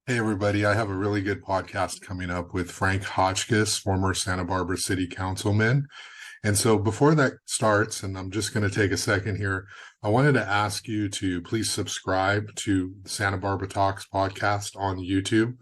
Hey, everybody. I have a really good podcast coming up with Frank Hotchkiss, former Santa Barbara City Councilman. And so before that starts, and I'm just going to take a second here, I wanted to ask you to please subscribe to the Santa Barbara Talks podcast on YouTube.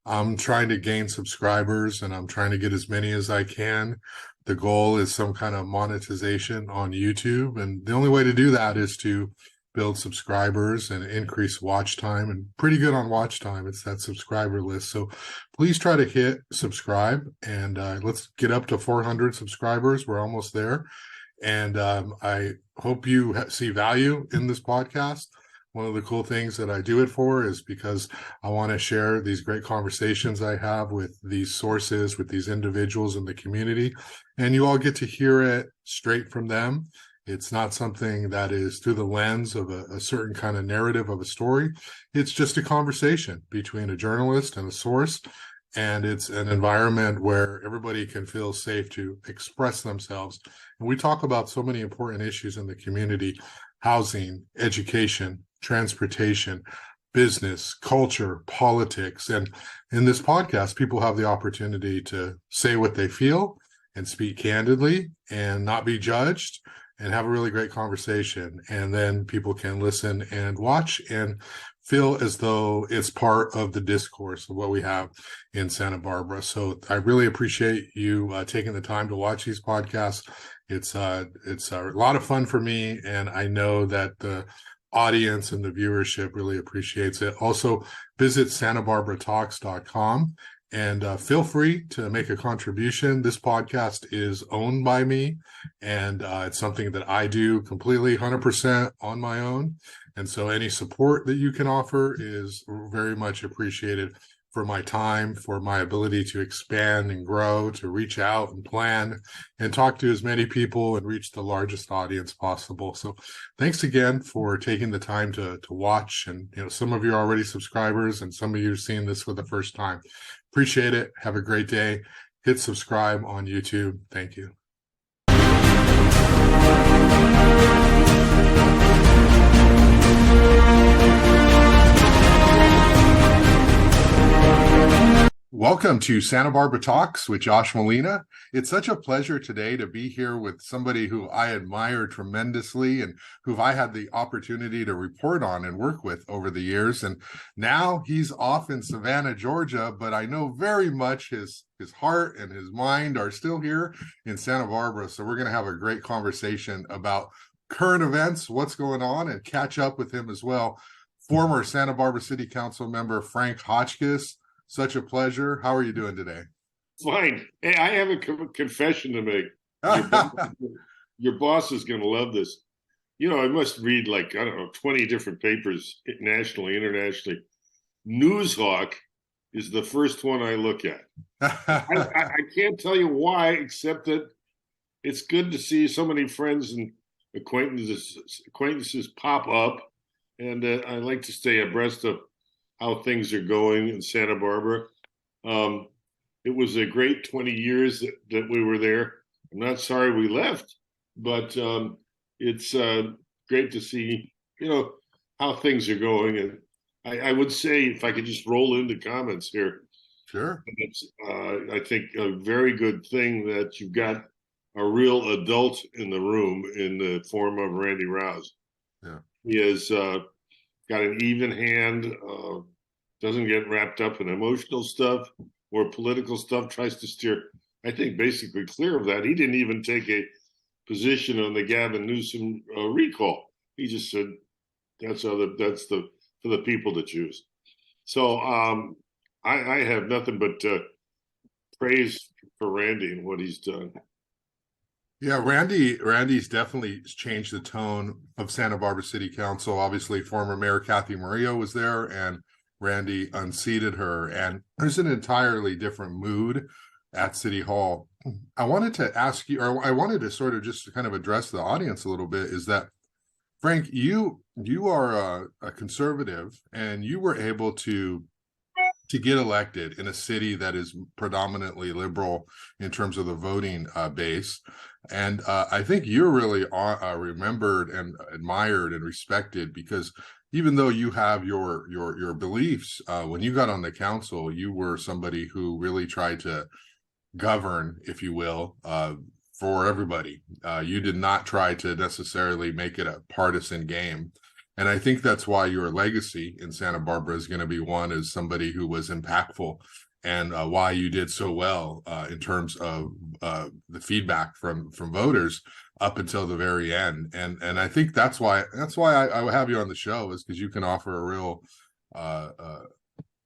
I'm trying to gain subscribers and I'm trying to get as many as I can. The goal is some kind of monetization on YouTube. And the only way to do that is to build subscribers and increase watch time, and pretty good on watch time. It's that subscriber list. So please try to hit subscribe and let's get up to 400 subscribers. We're almost there. And I hope you see value in this podcast. One of the cool things that I do it for is because I want to share these great conversations I have with these sources, with these individuals in the community, and you all get to hear it straight from them. It's not something that is through the lens of a certain kind of narrative of a story. It's just a conversation between a journalist and a source, and it's an environment where everybody can feel safe to express themselves. And we talk about so many important issues in the community: housing, education, transportation, business, culture, politics. And in this podcast, people have the opportunity to say what they feel and speak candidly and not be judged and have a really great conversation. And then people can listen and watch and feel as though it's part of the discourse of what we have in Santa Barbara. So I really appreciate you taking the time to watch these podcasts. It's a lot of fun for me, and I know that the audience and the viewership really appreciates it. Also, visit santabarbaratalks.com and feel free to make a contribution. This podcast is owned by me, and it's something that I do completely 100% on my own. And so any support that you can offer is very much appreciated for my time, for my ability to expand and grow, to reach out and plan and talk to as many people and reach the largest audience possible. So thanks again for taking the time to watch. And some of you are already subscribers and some of you are seeing this for the first time. Appreciate it. Have a great day. Hit subscribe on YouTube. Thank you. Welcome to Santa Barbara Talks with Josh Molina. It's such a pleasure today to be here with somebody who I admire tremendously and who I had the opportunity to report on and work with over the years. And now he's off in Savannah, Georgia, but I know very much his heart and his mind are still here in Santa Barbara. So we're going to have a great conversation about current events, what's going on, and catch up with him as well. Former Santa Barbara City Council member Frank Hotchkiss. Such a pleasure. How are you doing today? Fine. Hey, I have a confession to make. Your boss is going to love this. I must read 20 different papers nationally, internationally. Newshawk is the first one I look at. I can't tell you why, except that it's good to see so many friends and acquaintances pop up. And I like to stay abreast of how things are going in Santa Barbara. It was a great 20 years that we were there. I'm not sorry we left, but it's great to see, how things are going. And I would say, if I could just roll into comments here. Sure. It's, I think, a very good thing that you've got a real adult in the room in the form of Randy Rowse. Yeah. He has got an even hand, doesn't get wrapped up in emotional stuff or political stuff, tries to steer, I think, basically clear of that. He didn't even take a position on the Gavin Newsom recall. He just said, that's for the people to choose. So I have nothing but praise for Randy and what he's done. Yeah, Randy's definitely changed the tone of Santa Barbara City Council. Obviously, former Mayor Kathy Murillo was there, and Randy unseated her, and there's an entirely different mood at City Hall. I wanted to ask you, or I wanted to sort of just kind of address the audience a little bit, is that, Frank, you are a conservative, and you were able to get elected in a city that is predominantly liberal in terms of the voting base. And I think you're really remembered and admired and respected because even though you have your beliefs, when you got on the council, you were somebody who really tried to govern, if you will, for everybody. You did not try to necessarily make it a partisan game. And I think that's why your legacy in Santa Barbara is going to be one as somebody who was impactful, and why you did so well in terms of the feedback from voters up until the very end. And I think that's why I have you on the show, is because you can offer a real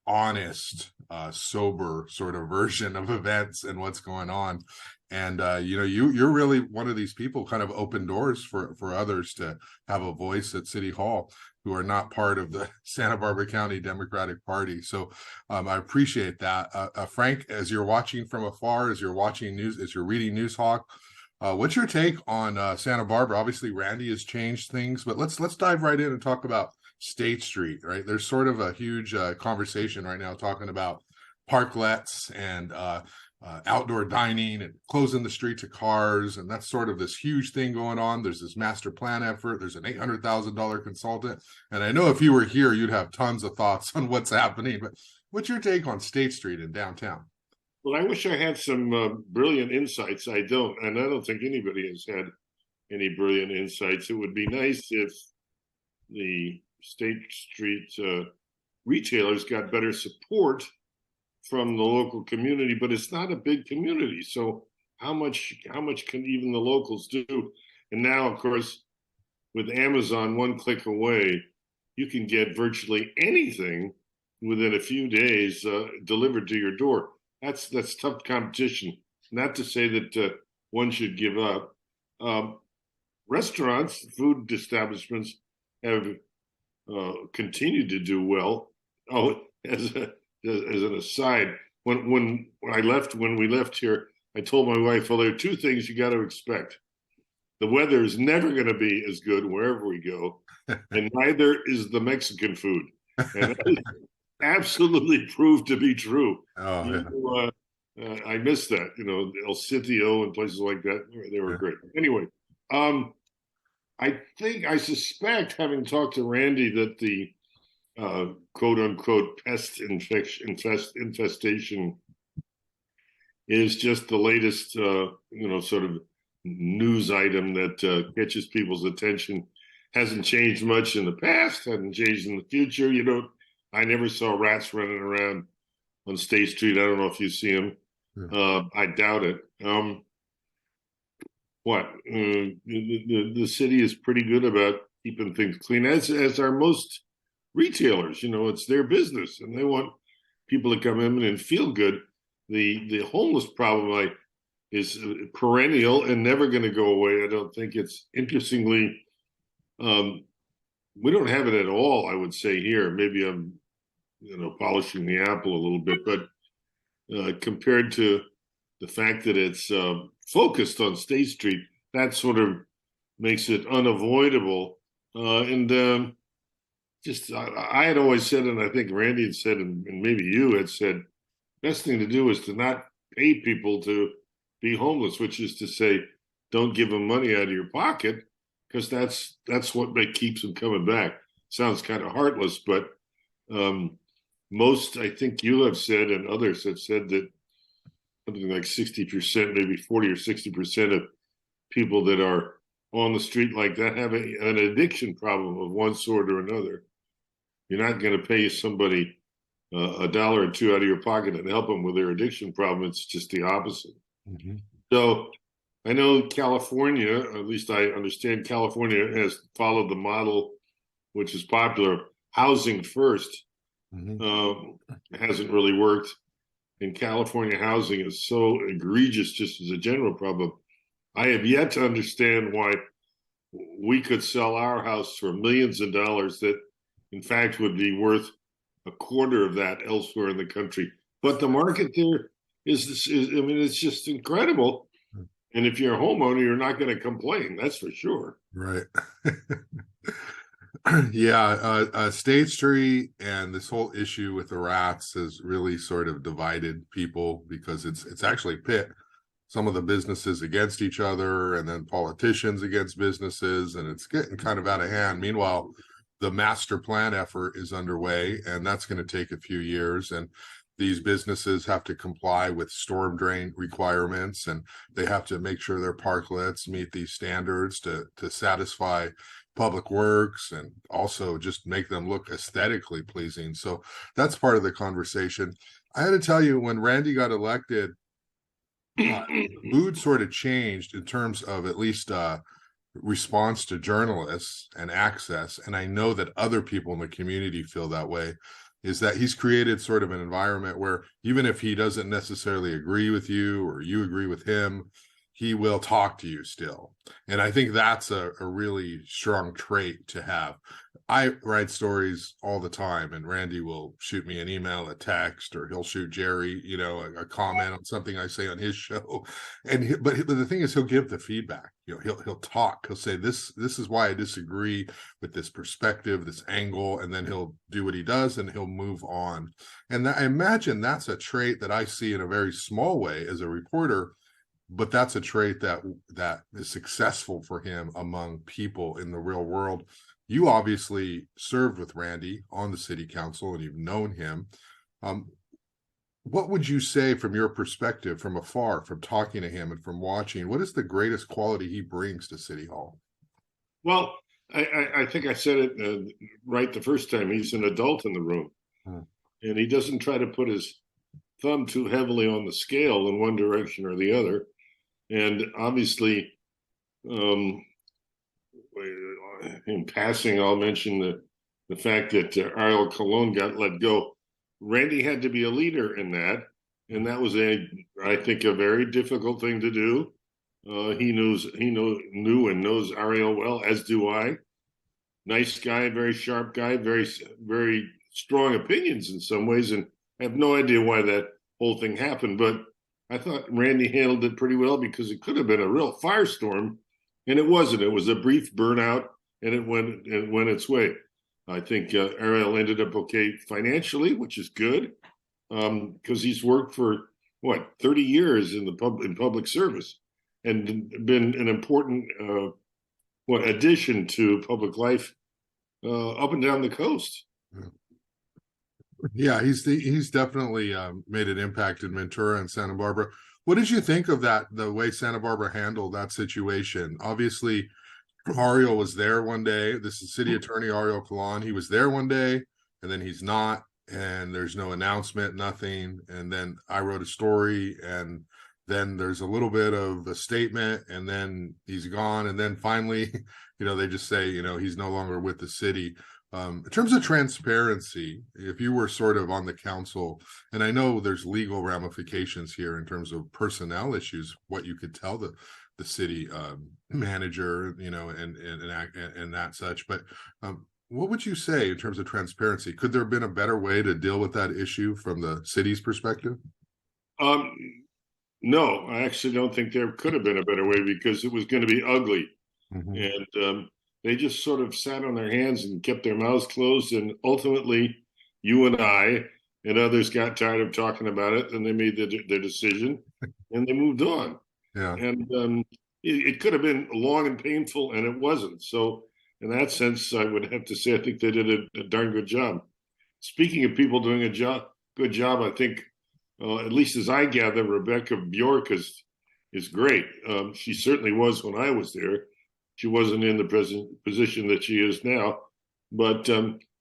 honest, sober sort of version of events and what's going on. And you're really one of these people kind of open doors for others to have a voice at City Hall who are not part of the Santa Barbara County Democratic Party. So I appreciate that. Frank, as you're watching from afar, as you're watching news, as you're reading Newshawk, what's your take on Santa Barbara? Obviously, Randy has changed things, but let's dive right in and talk about State Street, right? There's sort of a huge conversation right now talking about parklets and outdoor dining and closing the street to cars. And that's sort of this huge thing going on. There's this master plan effort. There's an $800,000 consultant. And I know if you were here, you'd have tons of thoughts on what's happening. But what's your take on State Street in downtown? Well, I wish I had some brilliant insights. I don't, and I don't think anybody has had any brilliant insights. It would be nice if the State Street retailers got better support from the local community, but it's not a big community. So how much can even the locals do? And now, of course, with Amazon one click away, you can get virtually anything within a few days delivered to your door. That's tough competition. Not to say that one should give up. Restaurants, food establishments have continued to do well. Oh, as an aside, when we left here, I told my wife, well, there are two things you got to expect. The weather is never going to be as good wherever we go, and neither is the Mexican food. And that absolutely proved to be true. Oh, yeah. I missed that. El Sitio and places like that, they were great. Anyway, I suspect, having talked to Randy, that the quote unquote pest infestation is just the latest sort of news item that catches people's attention. Hasn't changed much in the past, hasn't changed in the future. I never saw rats running around on State Street. I don't know if you see them. Yeah. I doubt it. The city is pretty good about keeping things clean, as are most retailers. It's their business, and they want people to come in and feel good. The homeless problem is perennial and never going to go away. I don't think. It's interestingly, we don't have it at all, I would say, here. Maybe I'm polishing the apple a little bit, but compared to the fact that it's focused on State Street, that sort of makes it unavoidable. I had always said, and I think Randy had said, and maybe you had said, best thing to do is to not pay people to be homeless, which is to say, don't give them money out of your pocket, because that's what keeps them coming back. Sounds kind of heartless, but most, I think you have said, and others have said, that something like 60%, maybe 40 or 60% of people that are on the street like that have an addiction problem of one sort or another. You're not going to pay somebody $1 or $2 out of your pocket and help them with their addiction problem. It's just the opposite. Mm-hmm. So I know California, at least I understand California, has followed the model, which is popular, housing first. Mm-hmm. Hasn't really worked. And California housing is so egregious, just as a general problem. I have yet to understand why we could sell our house for millions of dollars that, in fact, would be worth a quarter of that elsewhere in the country. But the market there it's just incredible. And if you're a homeowner, you're not going to complain. That's for sure. Right. Yeah. State Street and this whole issue with the rats has really sort of divided people, because it's actually pit some of the businesses against each other, and then politicians against businesses, and it's getting kind of out of hand. Meanwhile, the master plan effort is underway, and that's going to take a few years. And these businesses have to comply with storm drain requirements, and they have to make sure their parklets meet these standards to satisfy public works, and also just make them look aesthetically pleasing. So that's part of the conversation. I had to tell you, when Randy got elected, mood sort of changed in terms of at least response to journalists and access. And I know that other people in the community feel that way, is that he's created sort of an environment where even if he doesn't necessarily agree with you or you agree with him, he will talk to you still. And I think that's a really strong trait to have. I write stories all the time, and Randy will shoot me an email, a text, or he'll shoot Jerry, a comment on something I say on his show. And but the thing is, he'll give the feedback. He'll talk. He'll say, this is why I disagree with this perspective, this angle, and then he'll do what he does, and he'll move on. And I imagine that's a trait that I see in a very small way as a reporter, but that's a trait that is successful for him among people in the real world. You obviously served with Randy on the city council, and you've known him. What would you say from your perspective, from afar, from talking to him and from watching, what is the greatest quality he brings to City Hall? Well, I think I said it right the first time. He's an adult in the room, and he doesn't try to put his thumb too heavily on the scale in one direction or the other. And obviously, in passing, I'll mention the fact that Ariel Calonne got let go. Randy had to be a leader in that, and that was I think a very difficult thing to do. He knew and knows Ariel well, as do I. Nice guy, very sharp guy, very very strong opinions in some ways, and I have no idea why that whole thing happened, but I thought Randy handled it pretty well, because it could have been a real firestorm, and it wasn't. It was a brief burnout, and it went its way. I think Ariel ended up okay financially, which is good, because he's worked for 30 years in public service, and been an important addition to public life up and down the coast. Yeah, he's definitely made an impact in Ventura and Santa Barbara. What did you think of that, the way Santa Barbara handled that situation? Obviously, Ariel was there one day. This is City Attorney Ariel Calonne. He was there one day, and then he's not, and there's no announcement, nothing. And then I wrote a story, and then there's a little bit of a statement, and then he's gone. And then finally, they just say, he's no longer with the city. In terms of transparency, if you were sort of on the council, and I know there's legal ramifications here in terms of personnel issues, what you could tell the city manager, and that such, but what would you say in terms of transparency? Could there have been a better way to deal with that issue from the city's perspective? No, I actually don't think there could have been a better way, because it was going to be ugly. Mm-hmm. And they just sort of sat on their hands and kept their mouths closed. And ultimately, you and I and others got tired of talking about it, and they made their decision, and they moved on. Yeah. And it could have been long and painful, and it wasn't. So in that sense, I would have to say I think they did a darn good job. Speaking of people doing a good job, I think, at least as I gather, Rebecca Bjork is great. She certainly was when I was there. She wasn't in the present position that she is now, but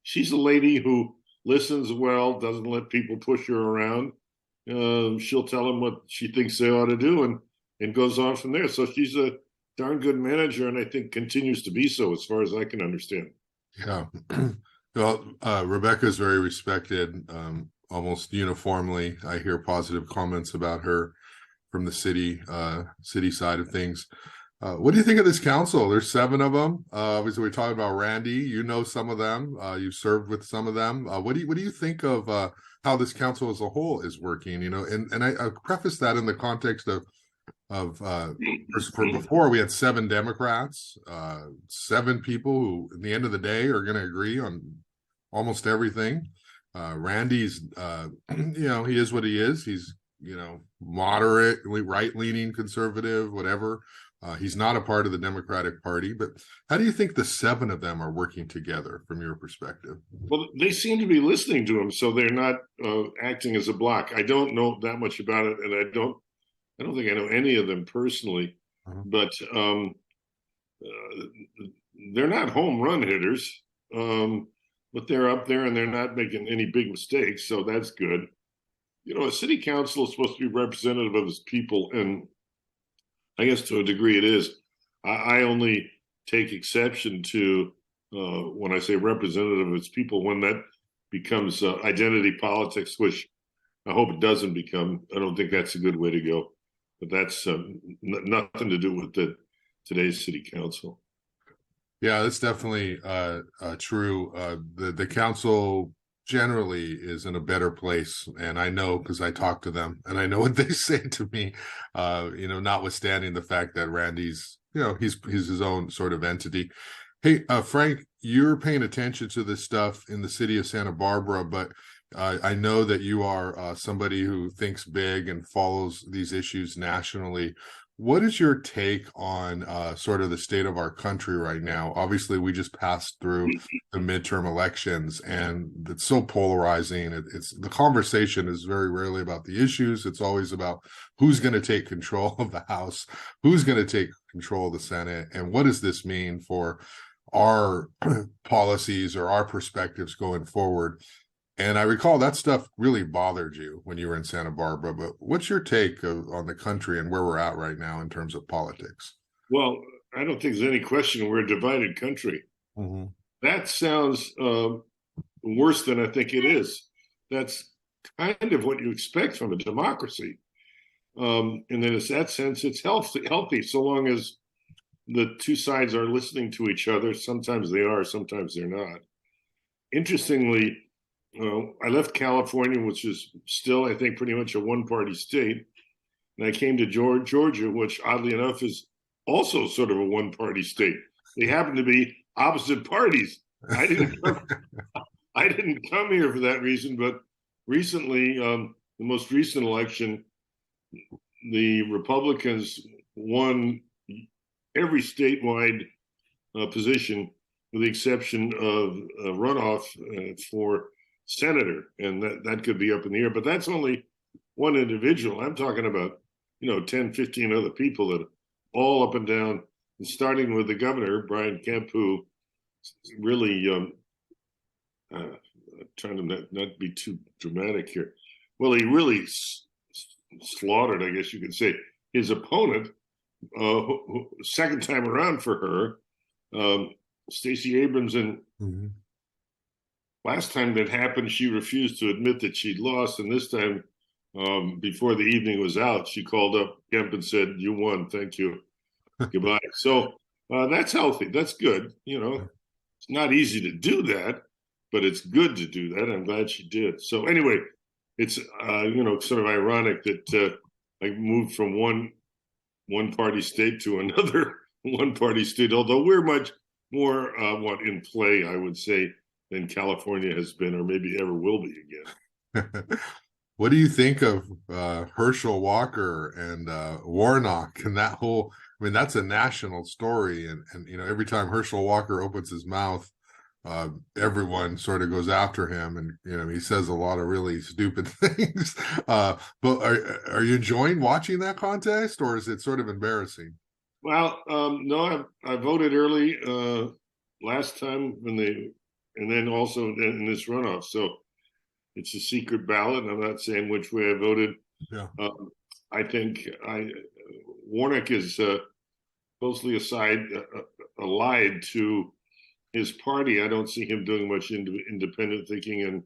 she's a lady who listens well, doesn't let people push her around. She'll tell them what she thinks they ought to do, and goes on from there. So she's a darn good manager, and I think continues to be so, as far as I can understand. Yeah. Well, Rebecca is very respected. Almost uniformly, I hear positive comments about her from the city side of things. What do you think of this council? There's 7 of them. Obviously, we're talking about Randy. You know some of them. You've served with some of them. What do you think of how this council as a whole is working? And I preface that in the context of before we had 7 Democrats, 7 people who, in the end of the day, are going to agree on almost everything. Randy's, he is what he is. He's, moderate, right-leaning, conservative, whatever. He's not a part of the Democratic Party, but how do you think the seven of them are working together from your perspective? Well, they seem to be listening to him, so they're not acting as a block. I don't know that much about it, and I don't think I know any of them personally, but they're not home run hitters. But they're up there and they're not making any big mistakes, so that's good. You know, a city council is supposed to be representative of its people, and I guess to a degree it is. I only take exception to when I say representative of its people, when that becomes identity politics, which I hope it doesn't become. I don't think that's a good way to go, but that's nothing to do with today's city council. Yeah, that's definitely true. The council generally is in a better place, and I know because I talk to them and I know what they say to me. Notwithstanding the fact that Randy's, he's his own sort of entity. Hey, Frank, you're paying attention to this stuff in the city of Santa Barbara, but I know that you are somebody who thinks big and follows these issues nationally. What is your take on sort of the state of our country right now? Obviously, we just passed through the midterm elections, and it's so polarizing. It's the conversation is very rarely about the issues. It's always about who's going to take control of the House, who's going to take control of the Senate, and what does this mean for our policies or our perspectives going forward. And I recall that stuff really bothered you when you were in Santa Barbara, but what's your take on the country and where we're at right now in terms of politics? Well, I don't think there's any question we're a divided country. Mm-hmm. That sounds worse than I think it is. That's kind of what you expect from a democracy. And in that sense, it's healthy so long as the two sides are listening to each other. Sometimes they are, sometimes they're not. Interestingly, I left California, which is still, I think, pretty much a one-party state. And I came to Georgia, which oddly enough is also sort of a one-party state. They happen to be opposite parties. I didn't come here for that reason, but recently, the most recent election, the Republicans won every statewide position, with the exception of a runoff for senator, and that could be up in the air. But that's only one individual. I'm talking about 10, 15 other people that all up and down, and starting with the governor, Brian Kemp, who really trying to not be too dramatic here. Well, he really slaughtered, I guess you could say, his opponent. Second time around for her, Stacey Abrams, and last time that happened, she refused to admit that she'd lost, and this time, before the evening was out, she called up Kemp and said, "You won, thank you, goodbye." So that's healthy. That's good. It's not easy to do that, but it's good to do that. I'm glad she did. So anyway, it's sort of ironic that I moved from one party state to another one party state, although we're much more in play, I would say, than California has been, or maybe ever will be again. What do you think of Herschel Walker and Warnock and that whole? I mean, that's a national story, and every time Herschel Walker opens his mouth, everyone sort of goes after him, and he says a lot of really stupid things. But are you enjoying watching that contest, or is it sort of embarrassing? Well, no, I voted early last time and then also in this runoff. So it's a secret ballot, and I'm not saying which way I voted. Yeah. I think Warnock is closely allied to his party. I don't see him doing much independent thinking, and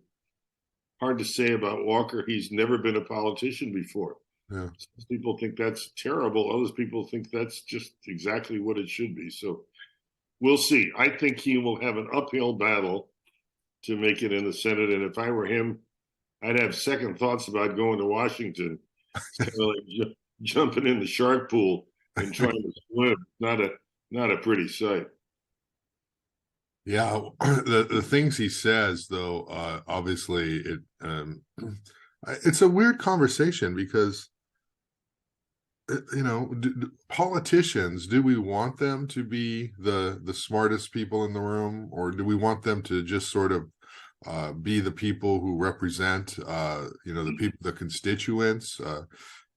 hard to say about Walker. He's never been a politician before. Yeah. Some people think that's terrible. Other people think that's just exactly what it should be. So we'll see. I think he will have an uphill battle to make it in the Senate. And if I were him, I'd have second thoughts about going to Washington. It's kind of like jumping in the shark pool and trying to swim. Not a pretty sight. Yeah, the things he says, though, obviously it's a weird conversation because politicians, do we want them to be the smartest people in the room, or do we want them to just sort of be the people who represent the people, the constituents?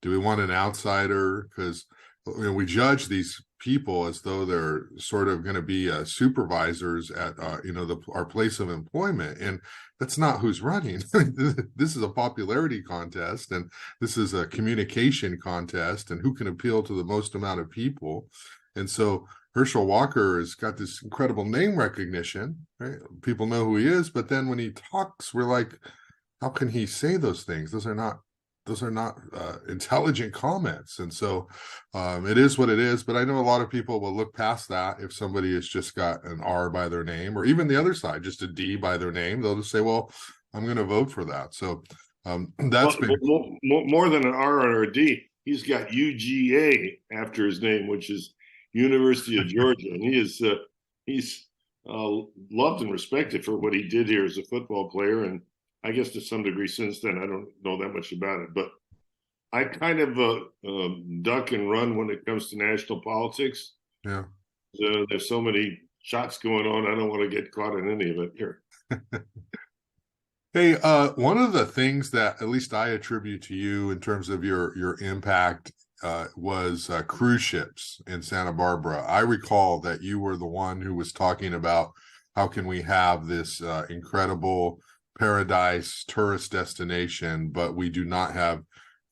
Do we want an outsider? Because we judge these people as though they're sort of going to be supervisors at our place of employment, and that's not who's running. This is a popularity contest, and this is a communication contest, and who can appeal to the most amount of people. And so Herschel Walker has got this incredible name recognition, right? People know who he is, but then when he talks, we're like, how can he say those things? Those are not intelligent comments. And so it is what it is. But I know a lot of people will look past that if somebody has just got an R by their name, or even the other side, just a D by their name. They'll just say, well, I'm going to vote for that. So that's been more than an R or a D. He's got UGA after his name, which is University of Georgia. And he's loved and respected for what he did here as a football player. And I guess to some degree since then, I don't know that much about it, but I kind of duck and run when it comes to national politics. Yeah. There's so many shots going on. I don't want to get caught in any of it here. Hey, one of the things that at least I attribute to you in terms of your impact was cruise ships in Santa Barbara. I recall that you were the one who was talking about how can we have this incredible paradise tourist destination, but we do not have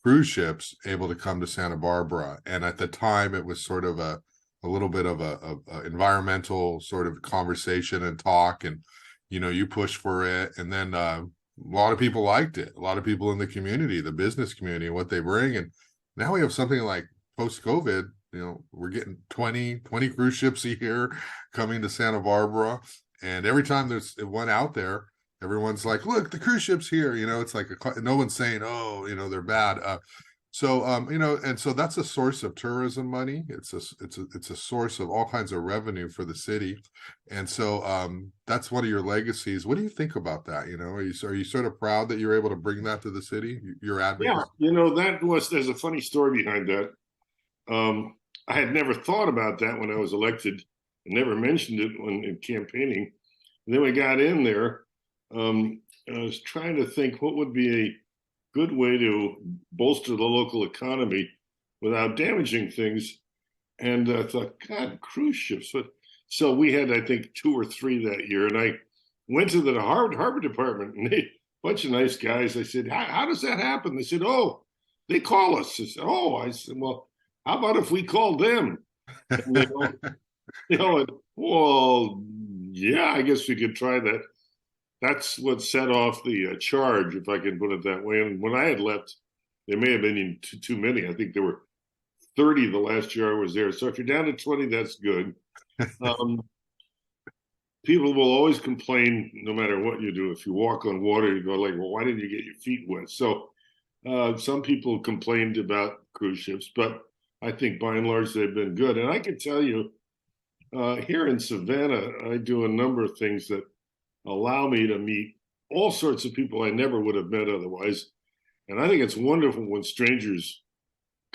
cruise ships able to come to Santa Barbara. And at the time, it was sort of a little bit of a environmental sort of conversation and talk, and you pushed for it, and then a lot of people liked it. A lot of people in the community, the business community, what they bring, and now we have something like post-COVID. We're getting 20 cruise ships a year coming to Santa Barbara, and every time there's one out there, everyone's like, look, the cruise ship's here. It's like no one's saying, oh, they're bad. And so that's a source of tourism money. It's a source of all kinds of revenue for the city. And so that's one of your legacies. What do you think about that? Are you sort of proud that you're able to bring that to the city? Your advocacy? Yeah, there's a funny story behind that. I had never thought about that when I was elected, and never mentioned it when in campaigning. And then we got in there. I was trying to think what would be a good way to bolster the local economy without damaging things. And I thought, God, cruise ships. So we had, I think, 2 or 3 that year. And I went to the harbor department, and a bunch of nice guys. I said, how does that happen? They said, oh, they call us. I said, oh, well, how about if we call them? And well, yeah, I guess we could try that. That's what set off the charge, if I can put it that way. And when I had left, there may have been too many. I think there were 30 the last year I was there. So if you're down to 20, that's good. People will always complain no matter what you do. If you walk on water, you go like, well, why didn't you get your feet wet? So some people complained about cruise ships, but I think by and large they've been good. And I can tell you, here in Savannah, I do a number of things that allow me to meet all sorts of people I never would have met otherwise. And I think it's wonderful when strangers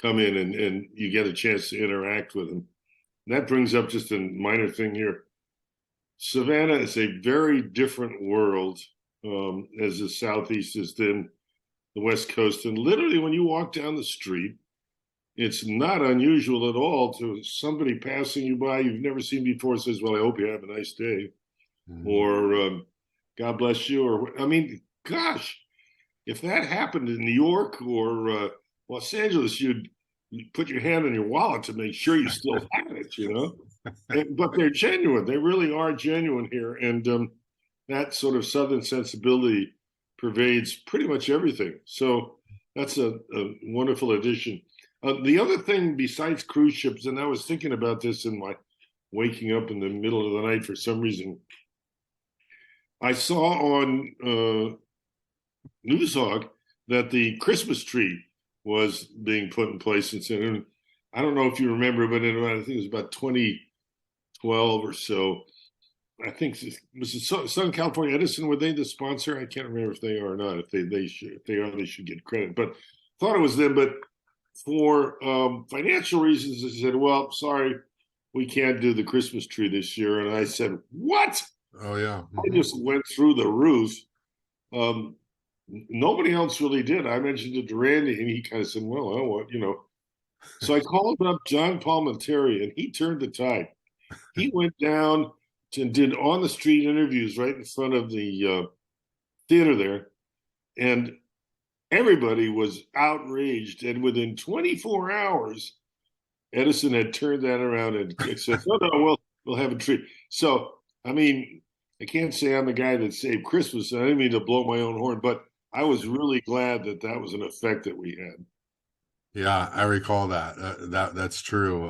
come in and you get a chance to interact with them. And that brings up just a minor thing here. Savannah is a very different world as the Southeast is than the West Coast. And literally when you walk down the street, it's not unusual at all to somebody passing you by you've never seen before says, well, I hope you have a nice day. Mm-hmm. Or God bless you. Or, I mean, gosh, if that happened in New York or Los Angeles, you'd put your hand in your wallet to make sure you still had it, but they're genuine. They really are genuine here. And that sort of Southern sensibility pervades pretty much everything. So that's a wonderful addition. The other thing besides cruise ships, and I was thinking about this in my waking up in the middle of the night for some reason, I saw on Newshawk that the Christmas tree was being put in place in San. I don't know if you remember, but I think it was about 2012 or so. I think was it Southern California Edison. Were they the sponsor? I can't remember if they are or not. If they should get credit. But thought it was them. But for financial reasons, they said, well, sorry, we can't do the Christmas tree this year. And I said, what? Oh yeah. I just went through the roof. Um, Nobody else really did. I mentioned it to Randy, and he kind of said, well, I want, So I called up John Palmentary, and he turned the tide. He went down and did on the street interviews right in front of the theater there, and everybody was outraged. And within 24 hours, Edison had turned that around and said, "Oh no, we'll have a tree." So I mean, I can't say I'm the guy that saved Christmas. I didn't mean to blow my own horn, but I was really glad that that was an effect that we had. Yeah, I recall that. That's true.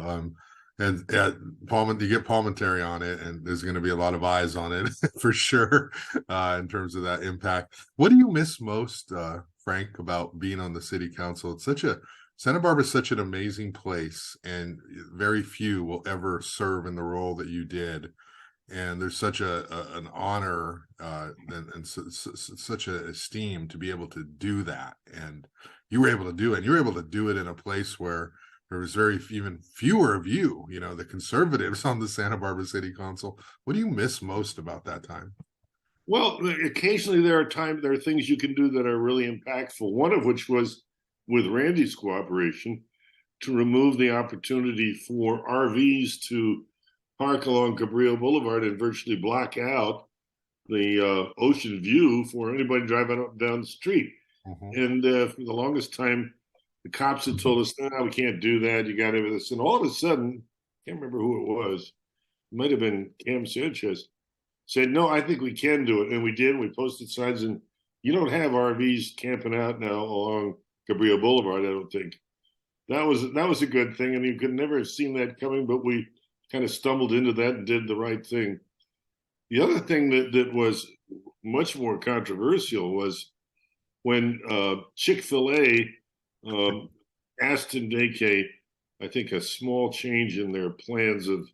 And you get Palmentary on it, and there's going to be a lot of eyes on it for sure. In terms of that impact, what do you miss most, Frank, about being on the city council? Santa Barbara is such an amazing place, and very few will ever serve in the role that you did. And there's such an honor and such an esteem to be able to do that, and you were able to do it. And you were able to do it in a place where there was even fewer of you, the conservatives on the Santa Barbara City Council. What do you miss most about that time? Well, occasionally there are things you can do that are really impactful. One of which was with Randy's cooperation to remove the opportunity for RVs to park along Cabrillo Boulevard and virtually block out the ocean view for anybody driving up and down the street. And for the longest time, the cops had told us, "No, we can't do that. You got to do this." And all of a sudden, I can't remember who it was. It might have been Cam Sanchez. Said, "No, I think we can do it," and we did. We posted signs, and you don't have RVs camping out now along Cabrillo Boulevard. I don't think that was a good thing, and you could never have seen that coming. But we kind of stumbled into that and did the right thing. The other thing that was much more controversial was when Chick-fil-A asked to make I think, a small change in their plans of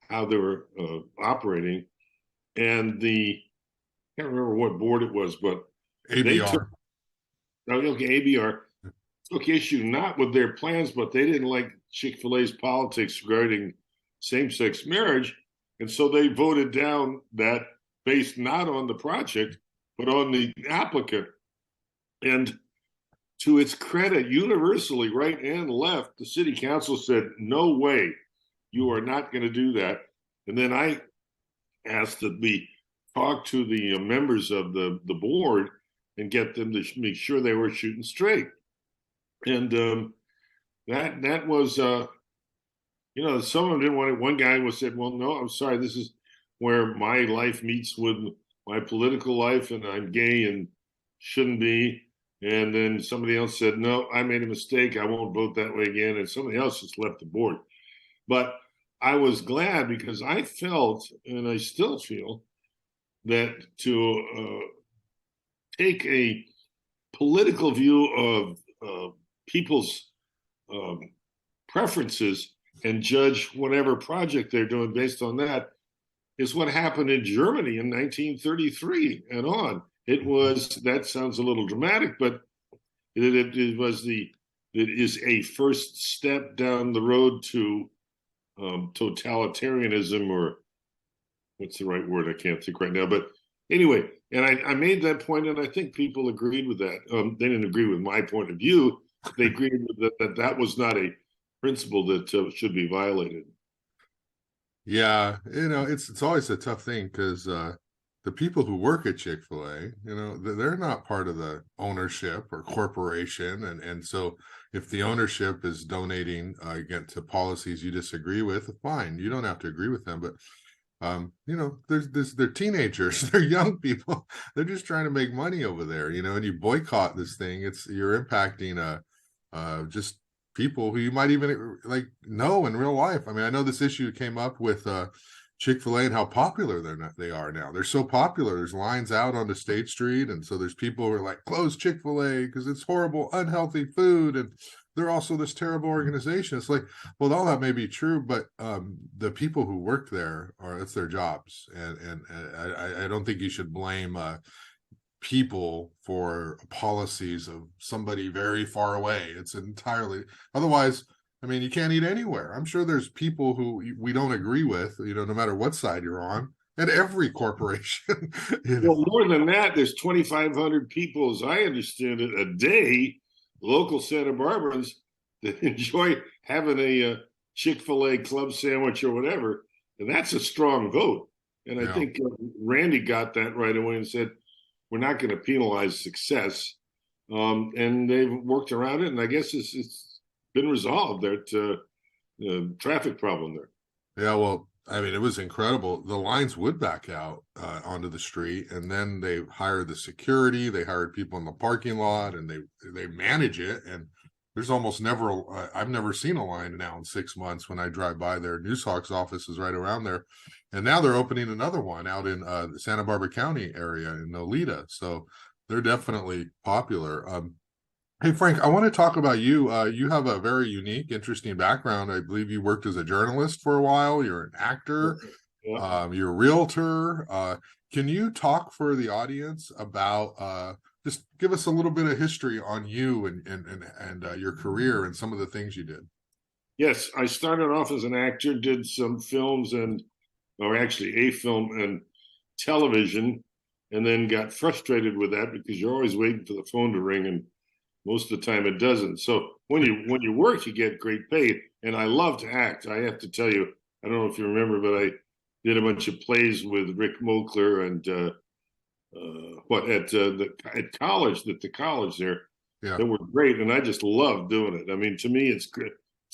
how they were operating, and I can't remember what board it was, but ABR. ABR took issue not with their plans, but they didn't like Chick-fil-A's politics regarding same-sex marriage, and so they voted down that based not on the project, but on the applicant. And to its credit, universally, right and left, the city council said, "No way, you are not going to do that." And then I asked that we talk to the members of the board and get them to make sure they were shooting straight. And that was, some of them didn't want it. One guy said, "Well, no, I'm sorry, this is where my life meets with my political life, and I'm gay and shouldn't be." And then somebody else said, "No, I made a mistake. I won't vote that way again." And somebody else just left the board. But I was glad because I felt, and I still feel, that to take a political view of people's preferences and judge whatever project they're doing based on that is what happened in Germany in 1933 and on. That sounds a little dramatic, but it is a first step down the road to totalitarianism, or what's the right word? I can't think right now. But anyway, and I made that point, and I think people agreed with that. They didn't agree with my point of view. They agreed with that was not a principle that should be violated. Yeah, it's always a tough thing because the people who work at Chick-fil-A, they're not part of the ownership or corporation, and so if the ownership is donating again to policies you disagree with, fine, you don't have to agree with them, but they're teenagers, they're young people, they're just trying to make money over there, and you boycott this thing, you're impacting just people who you might even know in real life. I mean, I know this issue came up with Chick-fil-A and how popular they are now. They're so popular. There's lines out onto State Street, and so there's people who are like, "Close Chick-fil-A because it's horrible, unhealthy food, and they're also this terrible organization." It's like, well, all that may be true, but the people who work there it's their jobs, and I don't think you should blame people for policies of somebody very far away. It's entirely otherwise. I mean, you can't eat anywhere. I'm sure there's people who we don't agree with, no matter what side you're on, at every corporation. Well, more than that, there's 2,500 people, as I understand it, a day, local Santa Barbarans that enjoy having a Chick-fil-A club sandwich or whatever, and that's a strong vote. And I think Randy got that right away and said, we're not going to penalize success. And they've worked around it, and I guess it's been resolved, that traffic problem there. Yeah, well, I mean, it was incredible. The lines would back out onto the street, and then they hired the security. They hired people in the parking lot, and they manage it. And there's almost never, I've never seen a line now in 6 months when I drive by there. Newshawk's office is right around there. And now they're opening another one out in the Santa Barbara County area in Nolita. So they're definitely popular. Hey, Frank, I want to talk about you. You have a very unique, interesting background. I believe you worked as a journalist for a while. You're an actor. Yeah. You're a realtor. Can you talk for the audience about just give us a little bit of history on you and your career and some of the things you did? Yes, I started off as an actor, did some films or actually a film and television, and then got frustrated with that because you're always waiting for the phone to ring, and most of the time it doesn't. So when you work, you get great pay, and I love to act. I have to tell you, I don't know if you remember, but I did a bunch of plays with Rick Mokler and at college, at the college there, that were great, and I just love doing it. I mean, to me, it's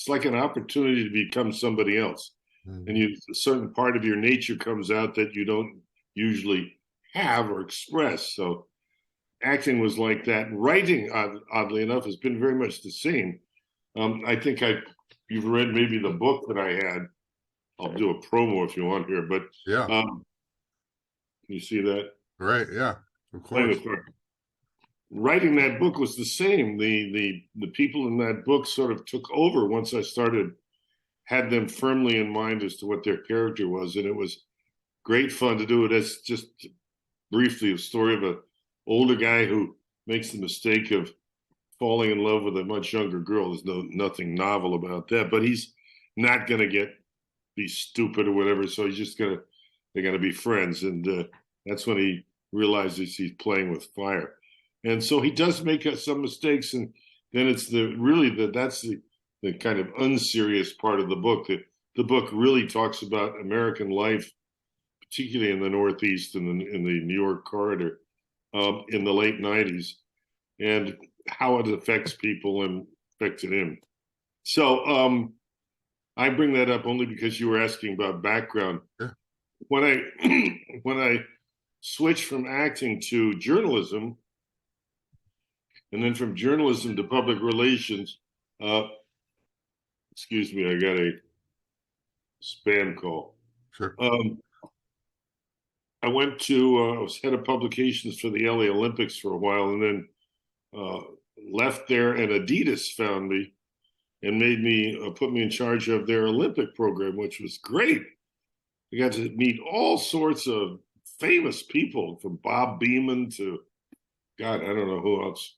like an opportunity to become somebody else, and a certain part of your nature comes out that you don't usually have or express. So acting was like that. Writing, oddly enough, has been very much the same. I think you've read maybe the book that I had. I'll do a promo if you want here, but can you see that? Right. Yeah, of course. Writing that book was the same. The people in that book sort of took over once I had them firmly in mind as to what their character was, and it was great fun to do it. As just briefly a story of an older guy who makes the mistake of falling in love with a much younger girl. There's nothing novel about that, but he's not going to be stupid or whatever. So they're going to be friends. And that's when he realizes he's playing with fire. And so he does make some mistakes. And then it's that's the kind of unserious part of the book. The book really talks about American life, particularly in the Northeast and in the New York corridor in the late 90s, and how it affects people and affected him. So I bring that up only because you were asking about background. Yeah. When I switched from acting to journalism, and then from journalism to public relations, excuse me, I got a spam call. Sure. I was head of publications for the LA Olympics for a while, and then left there, and Adidas found me and put me in charge of their Olympic program, which was great. I got to meet all sorts of famous people, from Bob Beamon to, God, I don't know who else.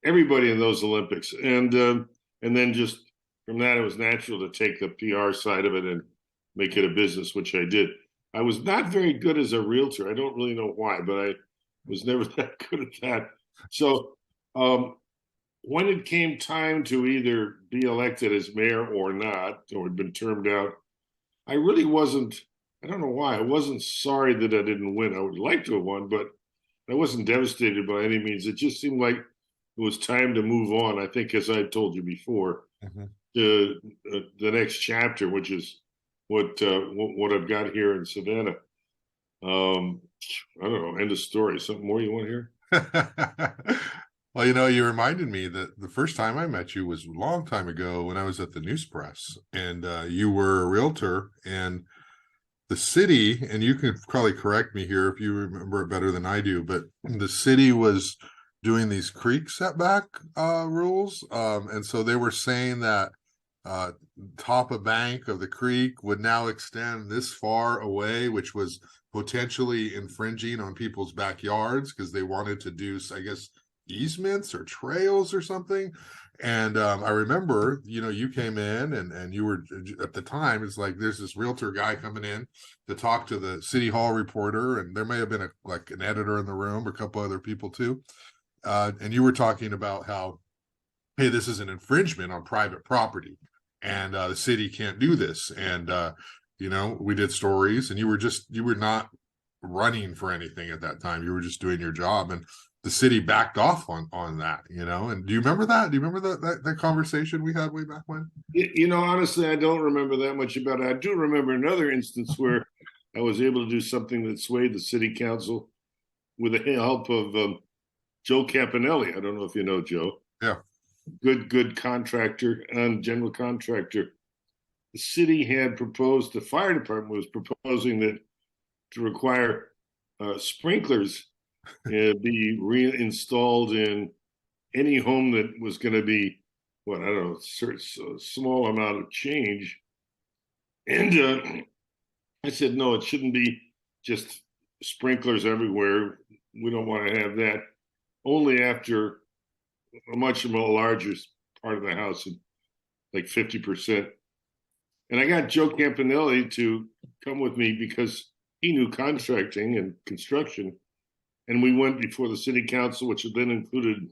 Everybody in those Olympics. And then just from that, it was natural to take the PR side of it and make it a business, which I did. I was not very good as a realtor. I don't really know why, but I was never that good at that. So when it came time to either be elected as mayor or not, or had been termed out, I really wasn't, I don't know why, I wasn't sorry that I didn't win. I would like to have won, but I wasn't devastated by any means. It just seemed like it was time to move on. I think, as I told you before, to the next chapter, which is what I've got here in Savannah. I don't know, end of story. Something more you want to hear? Well, you reminded me that the first time I met you was a long time ago when I was at the News Press, and you were a realtor, and the city, and you can probably correct me here if you remember it better than I do, but the city was doing these creek setback rules. And so they were saying that top of bank of the creek would now extend this far away, which was potentially infringing on people's backyards because they wanted to do, I guess, easements or trails or something. And I remember, you came in and you were at the time, it's like there's this realtor guy coming in to talk to the city hall reporter, and there may have been an editor in the room or a couple other people too. And you were talking about how, hey, this is an infringement on private property, and the city can't do this. And we did stories, and you were not running for anything at that time. You were just doing your job, and the city backed off on that. And do you remember that? Do you remember that conversation we had way back when? Honestly, I don't remember that much about it. I do remember another instance where I was able to do something that swayed the city council with the help of Joe Campanelli. I don't know if you know Joe. Yeah. Good contractor and general contractor. The city had proposed, the fire department was proposing that to require sprinklers be reinstalled in any home that was going to be, I don't know, a small amount of change. And I said, no, it shouldn't be just sprinklers everywhere. We don't want to have that. Only after a much more larger part of the house, like 50%. And I got Joe Campanelli to come with me because he knew contracting and construction. And we went before the city council, which then included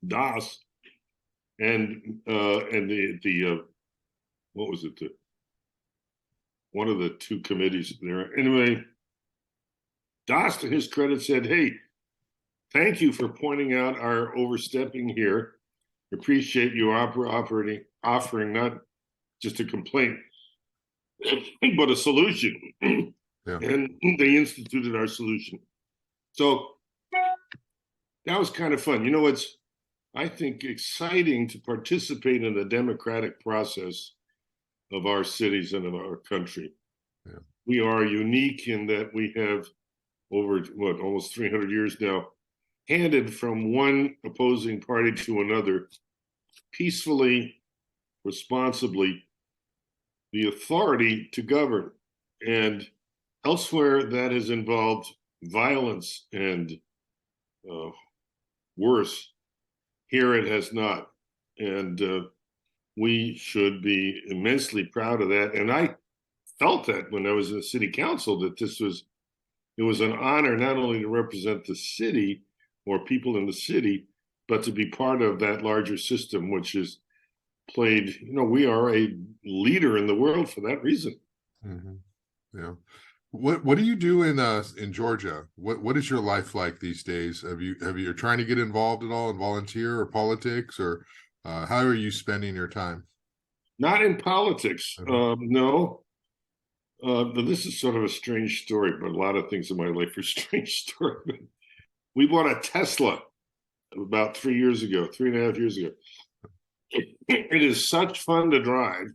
DAS and the what was it? One of the two committees there. Anyway, DAS, to his credit, said, hey, thank you for pointing out our overstepping here. Appreciate you offering not just a complaint, but a solution. Yeah. And they instituted our solution. So that was kind of fun. It's, I think, exciting to participate in the democratic process of our cities and of our country. Yeah. We are unique in that we have over, almost 300 years now, handed from one opposing party to another, peacefully, responsibly, the authority to govern. And elsewhere, that has involved violence and worse. Here it has not. And we should be immensely proud of that. And I felt that when I was in the city council, that it was an honor not only to represent the city or people in the city, but to be part of that larger system, which is played, we are a leader in the world for that reason. Mm-hmm. Yeah. What do you do in Georgia? What is your life like these days? Have you trying to get involved at all in volunteer or politics, or how are you spending your time? Not in politics, no. But this is sort of a strange story, but a lot of things in my life are strange stories. We bought a Tesla about 3.5 years ago. It is such fun to drive.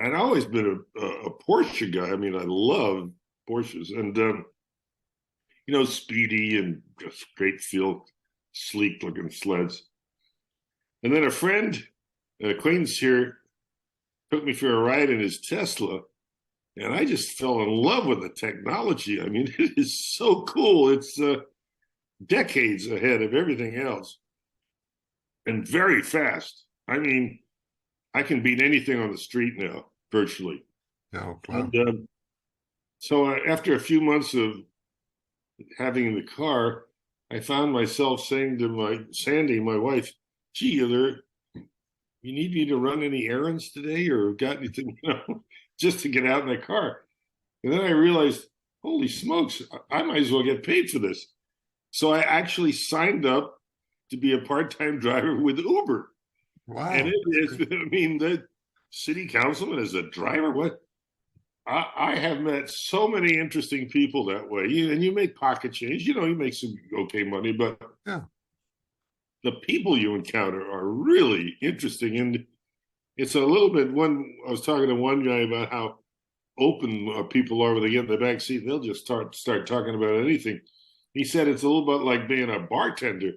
I'd always been a Porsche guy. I mean, I love Porsches, and speedy and just great feel, sleek looking sleds. And then a friend, an acquaintance here, took me for a ride in his Tesla, and I just fell in love with the technology. I mean, it is so cool. It's decades ahead of everything else, and very fast. I mean, I can beat anything on the street now, virtually. Oh, wow. And, so after a few months of having in the car, I found myself saying to Sandy, my wife, gee, you need me to run any errands today, or got anything, just to get out in the car? And then I realized, holy smokes, I might as well get paid for this. So I actually signed up to be a part-time driver with Uber. Wow. And the city councilman is a driver. What? I have met so many interesting people that way. And you make pocket change. You make some okay money, but yeah, the people you encounter are really interesting. And it's a little bit, I was talking to one guy about how open people are when they get in the back seat. They'll just start talking about anything. He said it's a little bit like being a bartender,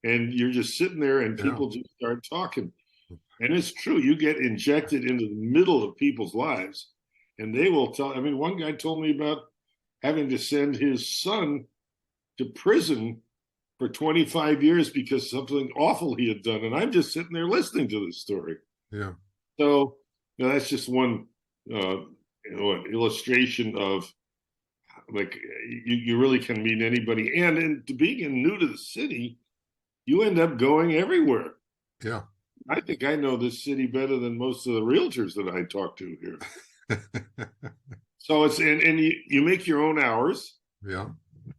and you're just sitting there and people just start talking. And it's true. You get injected into the middle of people's lives, and they will tell. I mean, one guy told me about having to send his son to prison for 25 years because something awful he had done. And I'm just sitting there listening to this story. Yeah. So that's just one illustration of like you really can meet anybody. And to being new to the city, you end up going everywhere. Yeah. I think I know this city better than most of the realtors that I talk to here. So it's and you make your own hours. Yeah.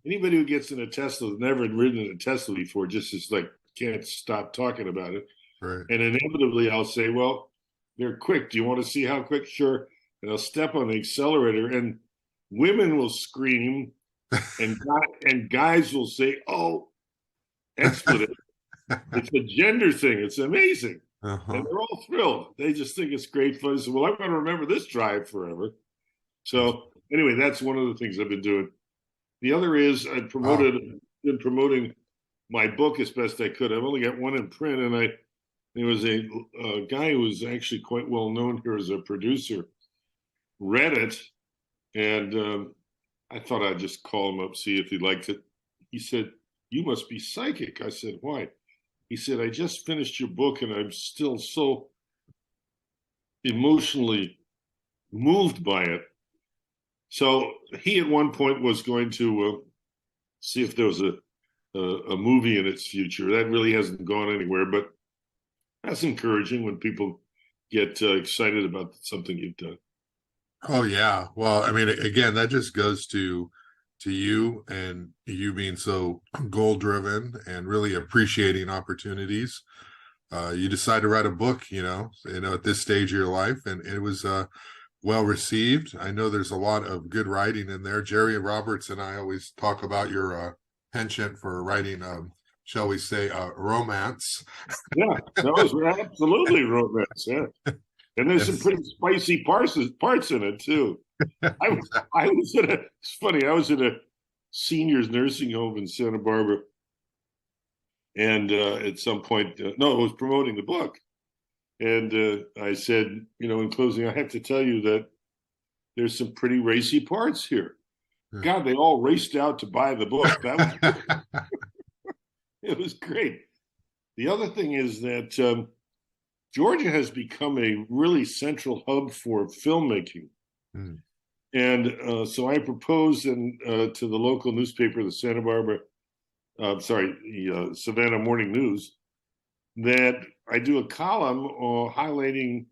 Anybody who gets in a Tesla has never ridden in a Tesla before, just is like can't stop talking about it. Right. And inevitably I'll say, well, they're quick. Do you want to see how quick? Sure. And I'll step on the accelerator and women will scream and guys will say, oh, expletive. It's a gender thing. It's amazing. Uh-huh. And they're all thrilled. They just think it's great fun. So, well, I'm going to remember this drive forever. So anyway, that's one of the things I've been doing. The other is been promoting my book as best I could. I've only got one in print, and there was a guy who was actually quite well known here as a producer, read it, and I thought I'd just call him up, see if he liked it. He said, "You must be psychic." I said, "Why?" He said, "I just finished your book, and I'm still so emotionally moved by it." So he at one point was going to see if there was a movie in its future. That really hasn't gone anywhere, but that's encouraging when people get excited about something you've done. Oh yeah. Well, I mean, again, that just goes to you and you being so goal driven and really appreciating opportunities. You decide to write a book, at this stage of your life, and it was well received. I know there's a lot of good writing in there. Jerry Roberts and I always talk about your penchant for writing, shall we say, romance. Yeah, that was absolutely romance. Yeah, and there's some pretty spicy parts in it too. I was in it's funny. I was in a seniors nursing home in Santa Barbara, and at some point, no, I was promoting the book. And I said, in closing, I have to tell you that there's some pretty racy parts here. God, they all raced out to buy the book. That was it was great. The other thing is that Georgia has become a really central hub for filmmaking. Mm. And so I proposed to the local newspaper, the Savannah Morning News, that I do a column highlighting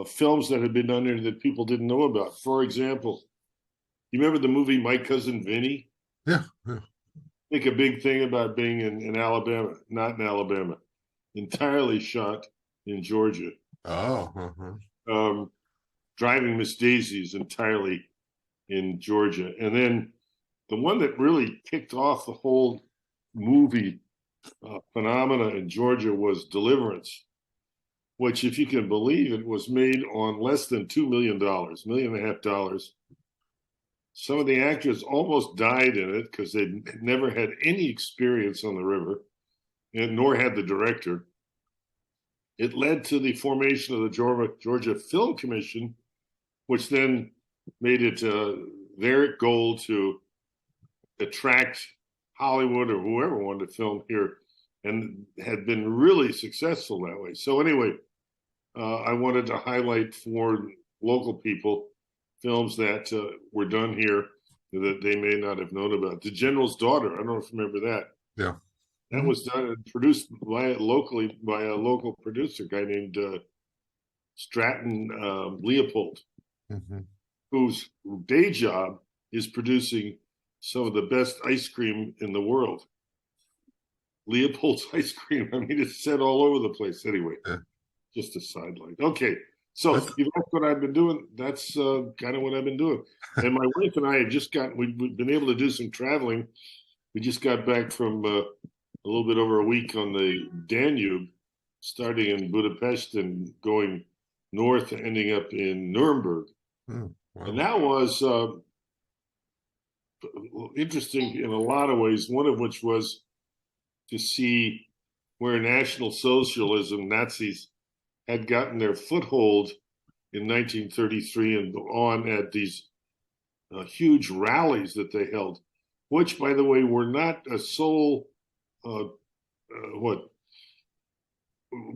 films that have been done there that people didn't know about. For example, you remember the movie My Cousin Vinny? Yeah. Make a big thing about being in Alabama, not in Alabama, entirely shot in Georgia. Oh. Uh-huh. Driving Miss Daisy is entirely in Georgia. And then the one that really kicked off the whole movie phenomena in Georgia was Deliverance, which, if you can believe it, was made on less than $2 million, $1.5 million. Some of the actors almost died in it because they never had any experience on the river, and nor had the director. It led to the formation of the Georgia Film Commission, which then made it their goal to attract Hollywood or whoever wanted to film here, and had been really successful that way. So anyway, I wanted to highlight for local people films that were done here that they may not have known about. The General's Daughter, I don't know if you remember that. Yeah. That was done and produced locally by a local producer, guy named Stratton Leopold, whose day job is producing some of the best ice cream in the world. Leopold's ice cream. I mean, it's set all over the place. Anyway, just a sideline. Okay, so if that's what I've been doing, that's kind of what I've been doing. And my wife and I had we've been able to do some traveling. We just got back from a little bit over a week on the Danube, starting in Budapest and going north, ending up in Nuremberg. Wow. And that was interesting in a lot of ways, one of which was to see where National Socialism, Nazis, had gotten their foothold in 1933 and on at these huge rallies that they held, which, by the way, were not a sole what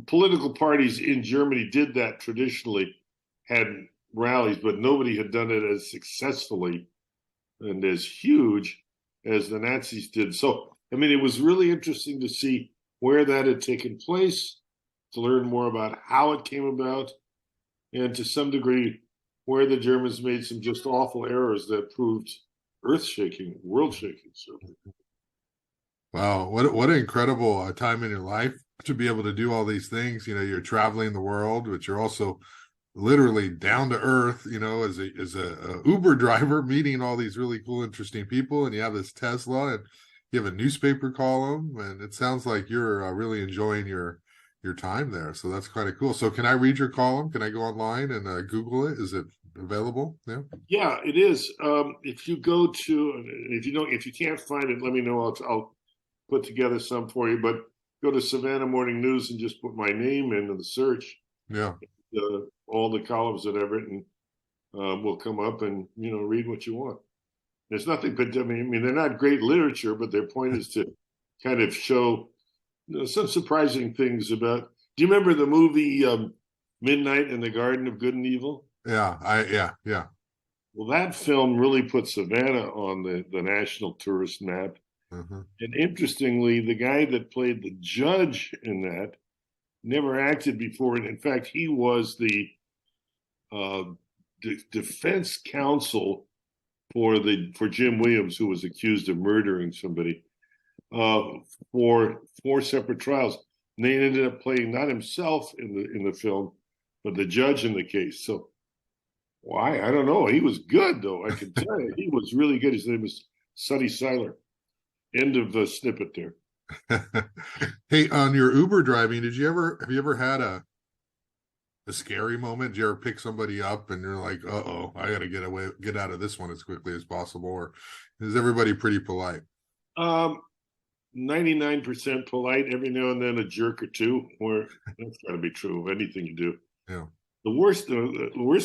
political parties in Germany did that traditionally, had rallies, but nobody had done it as successfully and as huge as the Nazis did. So, I mean, it was really interesting to see where that had taken place, to learn more about how it came about, and to some degree, where the Germans made some just awful errors that proved earth-shaking, world-shaking, certainly. Wow, what an incredible time in your life to be able to do all these things. You know, you're traveling the world, but you're also literally down to earth, you know, as a Uber driver, meeting all these really cool, interesting people, and you have this Tesla, and you have a newspaper column, and it sounds like you're really enjoying your time there. So that's kind of cool. So can I read your column? Can I go online and Google it? Is it available? Yeah. Yeah, it is. If you go to, if you can't find it, let me know. I'll put together some for you. But go to Savannah Morning News and just put my name into the search. Yeah. All the columns that I've written will come up, and read what you want. There's nothing, but I mean, they're not great literature, but their point is to kind of show some surprising things about. Do you remember the movie Midnight in the Garden of Good and Evil? Yeah. Well, that film really put Savannah on the national tourist map. Uh-huh. And interestingly, the guy that played the judge in that never acted before. And in fact, he was the defense counsel for Jim Williams, who was accused of murdering somebody, for 4 separate trials. And they ended up playing not himself in the film, but the judge in the case. So why? I don't know. He was good, though. I can tell you, he was really good. His name was Sonny Seiler. End of the snippet there. Hey, on your Uber driving, have you ever had a scary moment? Did you ever pick somebody up and you're like, uh-oh, I gotta get out of this one as quickly as possible? Or is everybody pretty polite? 99% polite, every now and then a jerk or two, or that's gotta be true of anything you do. Yeah. The worst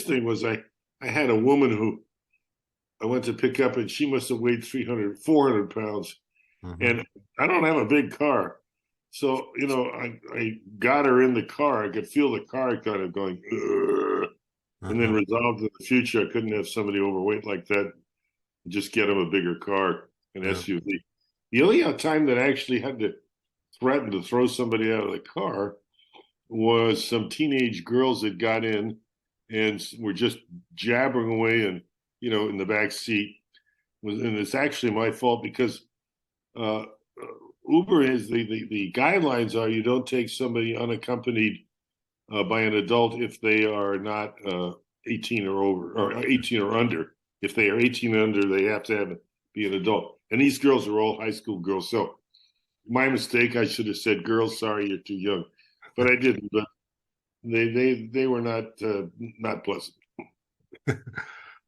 thing was I had a woman who I went to pick up, and she must have weighed 400 pounds. Mm-hmm. And I don't have a big car. So, I got her in the car. I could feel the car kind of going, and then resolved in the future I couldn't have somebody overweight like that. Just get them a bigger car, an SUV. The only time that I actually had to threaten to throw somebody out of the car was some teenage girls that got in and were just jabbering away and, in the back seat. And it's actually my fault because Uber is the guidelines are you don't take somebody unaccompanied by an adult if they are not 18 or over, or 18 or under. If they are 18 or under, they have to be an adult. And these girls are all high school girls. So my mistake, I should have said, girls, sorry, you're too young. But I didn't. But they were not pleasant.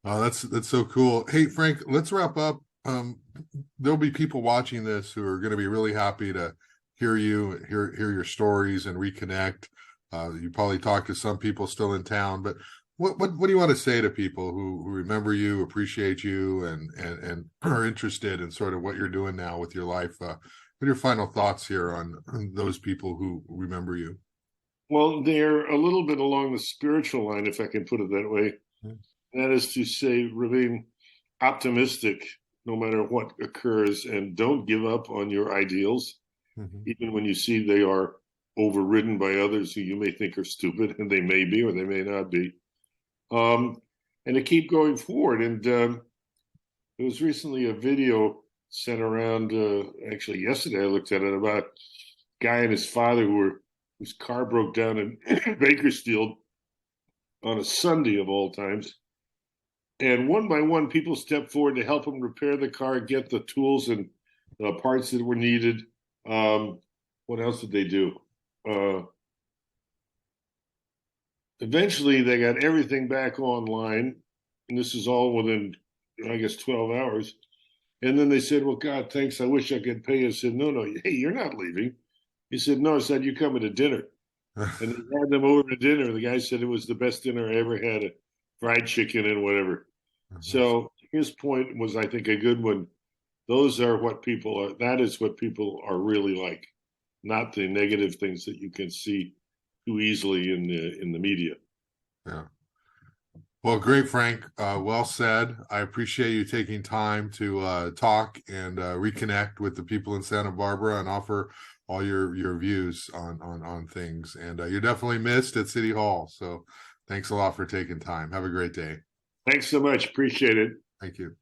Oh, that's so cool. Hey, Frank, let's wrap up. There'll be people watching this who are going to be really happy to hear your stories and reconnect. You probably talk to some people still in town, but what do you want to say to people who remember you, appreciate you, and are interested in sort of what you're doing now with your life? What are your final thoughts here on those people who remember you? Well, they're a little bit along the spiritual line, if I can put it that way. Mm-hmm. That is to say, remain optimistic no matter what occurs, and don't give up on your ideals, even when you see they are overridden by others who you may think are stupid, and they may be or they may not be. And to keep going forward. And there was recently a video sent around, actually yesterday I looked at it, about a guy and his father whose car broke down in Bakersfield on a Sunday of all times. And one by one, people stepped forward to help him repair the car, get the tools and parts that were needed. What else did they do? Eventually, they got everything back online. And this is all within, I guess, 12 hours. And then they said, well, God, thanks. I wish I could pay you. I said, no, hey, you're not leaving. He said, no, I said, you're coming to dinner. And he had them over to dinner. The guy said it was the best dinner I ever had, fried chicken and whatever. So his point was, I think, a good one. Those are what people are. That is what people are really like, not the negative things that you can see too easily in the media. Yeah. Well, great, Frank. Well said. I appreciate you taking time to talk and reconnect with the people in Santa Barbara and offer all your views on things. And you're definitely missed at City Hall. So thanks a lot for taking time. Have a great day. Thanks so much. Appreciate it. Thank you.